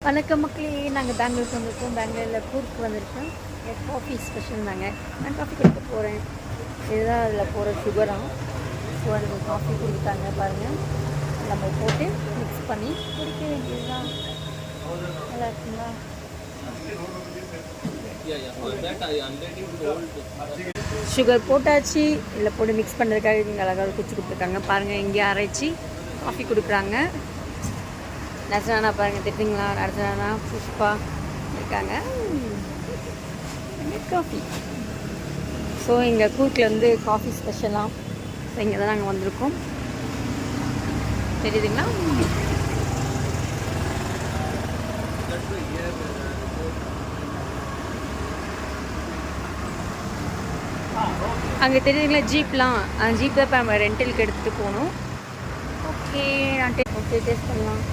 வணக்கம் மக்களே, நாங்கள் பெங்களூருக்கு வந்திருக்கோம். பெங்களூரில் கூர்க்கு வந்திருக்கோம். காஃபி ஸ்பெஷல் தாங்க. நான் காஃபி கொடுக்க போகிறேன். இதுதான் அதில் போகிற சுகராக. ஸோ அதுக்கு காஃபி கொடுத்தாங்க பாருங்கள். நம்ம போட்டு மிக்ஸ் பண்ணி குடிக்க வேண்டியதுதான். நல்லா இருக்குங்களா? சுகர் போட்டாச்சு. இதில் போட்டு மிக்ஸ் பண்ணுறதுக்காக இங்கே அழகாக குச்சி கொடுத்துருக்காங்க பாருங்கள். இங்கே அரைச்சி காஃபி கொடுக்குறாங்க. நர்சனானா பாருங்கள், திட்டுங்களா? நர்சனானா புஷ்பா இருக்காங்க. காஃபி. ஸோ இங்கே கூர்க்கில் வந்து காஃபி ஸ்பெஷலாக. ஸோ இங்கே தான் நாங்கள் வந்திருக்கோம். தெரியுதுங்களா? அங்கே தெரியுதுங்களா ஜீப்லாம்? அந்த ஜீப் தான் இப்போ நம்ம ரெண்டலுக்கு எடுத்துகிட்டு போகணும். ஓகே, நான் டேஸ்ட் பண்ணலாம்.